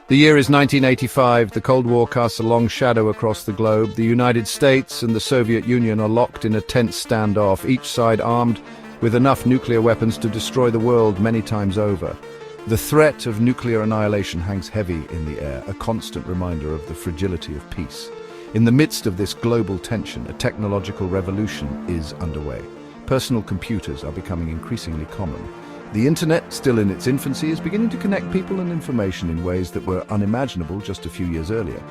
The year is 1985. The Cold War casts a long shadow across the globe. The United States and the Soviet Union are locked in a tense standoff, each side armed with enough nuclear weapons to destroy the world many times over. The threat of nuclear annihilation hangs heavy in the air, a constant reminder of the fragility of peace. In the midst of this global tension, a technological revolution is underway. Personal computers are becoming increasingly common. The internet, still in its infancy, is beginning to connect people and information in ways that were unimaginable just a few years earlier.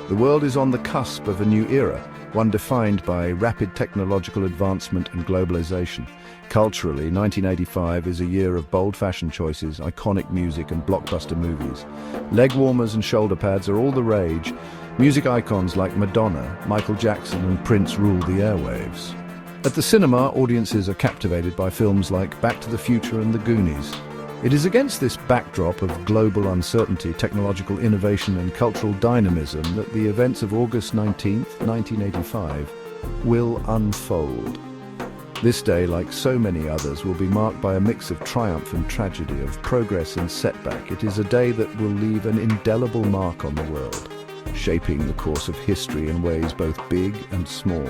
The world is on the cusp of a new era, one defined by rapid technological advancement and globalization. Culturally, 1985 is a year of bold fashion choices, iconic music and blockbuster movies. Leg warmers and shoulder pads are all the rage. Music icons like Madonna, Michael Jackson and Prince rule the airwaves. At the cinema, audiences are captivated by films like Back to the Future and The Goonies. It is against this backdrop of global uncertainty, technological innovation and cultural dynamism that the events of August 19th, 1985 will unfold. This day, like so many others, will be marked by a mix of triumph and tragedy, of progress and setback. It is a day that will leave an indelible mark on the world, shaping the course of history in ways both big and small.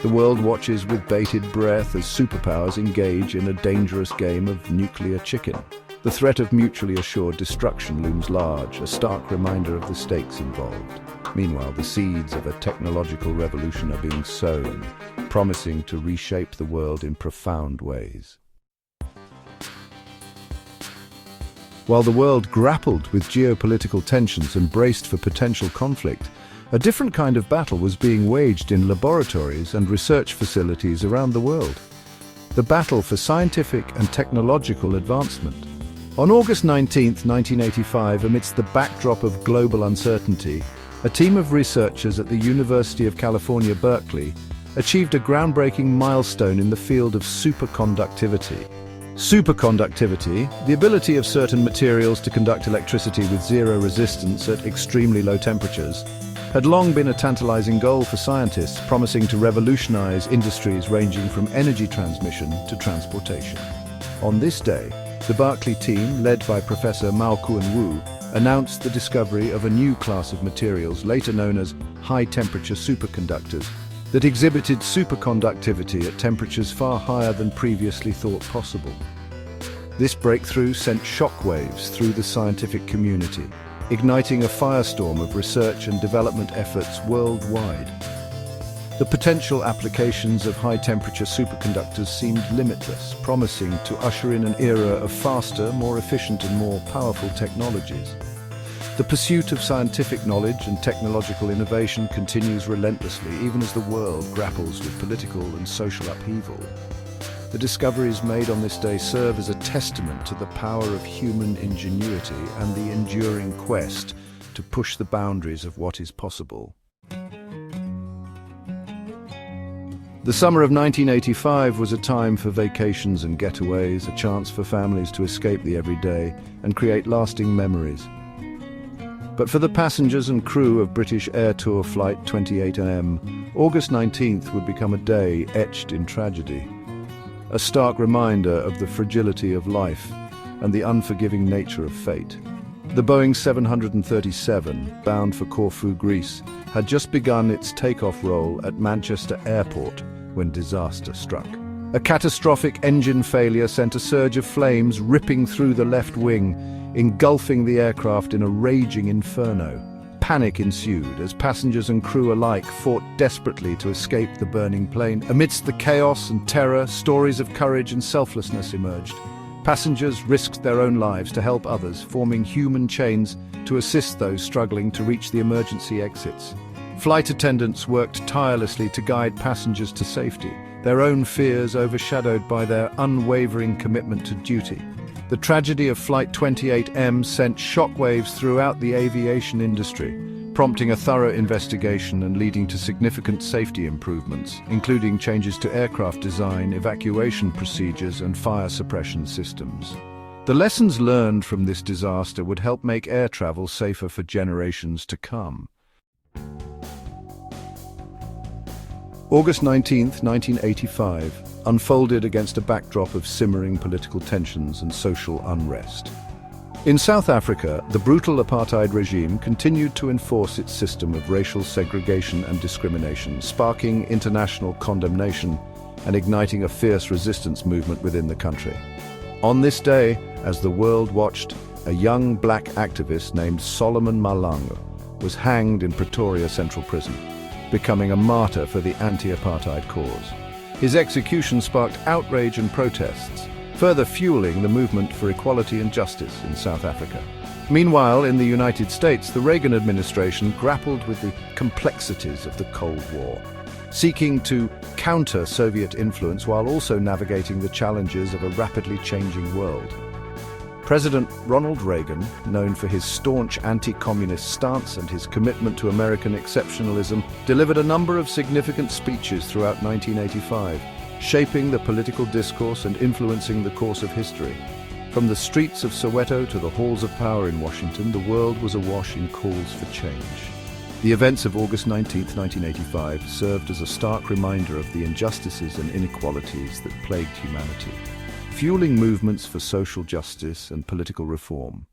The world watches with bated breath as superpowers engage in a dangerous game of nuclear chicken. The threat of mutually assured destruction looms large, a stark reminder of the stakes involved. Meanwhile, the seeds of a technological revolution are being sown, promising to reshape the world in profound ways. While the world grappled with geopolitical tensions and braced for potential conflict, a different kind of battle was being waged in laboratories and research facilities around the world. The battle for scientific and technological advancement. On August 19, 1985, amidst the backdrop of global uncertainty, a team of researchers at the University of California, Berkeley, achieved a groundbreaking milestone in the field of superconductivity. Superconductivity, the ability of certain materials to conduct electricity with zero resistance at extremely low temperatures, had long been a tantalizing goal for scientists, promising to revolutionize industries ranging from energy transmission to transportation. On this day, the Berkeley team, led by Professor Mao Kuan-Wu, announced the discovery of a new class of materials, later known as high-temperature superconductors, that exhibited superconductivity at temperatures far higher than previously thought possible. This breakthrough sent shockwaves through the scientific community, igniting a firestorm of research and development efforts worldwide. The potential applications of high-temperature superconductors seemed limitless, promising to usher in an era of faster, more efficient and more powerful technologies. The pursuit of scientific knowledge and technological innovation continues relentlessly, even as the world grapples with political and social upheaval. The discoveries made on this day serve as a testament to the power of human ingenuity and the enduring quest to push the boundaries of what is possible. The summer of 1985 was a time for vacations and getaways, a chance for families to escape the everyday and create lasting memories. But for the passengers and crew of British Air Tour Flight 28M, August 19th would become a day etched in tragedy. A stark reminder of the fragility of life and the unforgiving nature of fate. The Boeing 737, bound for Corfu, Greece, had just begun its takeoff roll at Manchester Airport when disaster struck. A catastrophic engine failure sent a surge of flames ripping through the left wing, engulfing the aircraft in a raging inferno. Panic ensued as passengers and crew alike fought desperately to escape the burning plane. Amidst the chaos and terror, stories of courage and selflessness emerged. Passengers risked their own lives to help others, forming human chains to assist those struggling to reach the emergency exits. Flight attendants worked tirelessly to guide passengers to safety, their own fears overshadowed by their unwavering commitment to duty. The tragedy of Flight 28M sent shockwaves throughout the aviation industry, prompting a thorough investigation and leading to significant safety improvements, including changes to aircraft design, evacuation procedures, and fire suppression systems. The lessons learned from this disaster would help make air travel safer for generations to come. August 19, 1985, unfolded against a backdrop of simmering political tensions and social unrest. In South Africa, the brutal apartheid regime continued to enforce its system of racial segregation and discrimination, sparking international condemnation and igniting a fierce resistance movement within the country. On this day, as the world watched, a young black activist named Solomon Malangu was hanged in Pretoria Central Prison, becoming a martyr for the anti-apartheid cause. His execution sparked outrage and protests, further fueling the movement for equality and justice in South Africa. Meanwhile, in the United States, the Reagan administration grappled with the complexities of the Cold War, seeking to counter Soviet influence while also navigating the challenges of a rapidly changing world. President Ronald Reagan, known for his staunch anti-communist stance and his commitment to American exceptionalism, delivered a number of significant speeches throughout 1985, shaping the political discourse and influencing the course of history. From the streets of Soweto to the halls of power in Washington, the world was awash in calls for change. The events of August 19, 1985 served as a stark reminder of the injustices and inequalities that plagued humanity, fueling movements for social justice and political reform.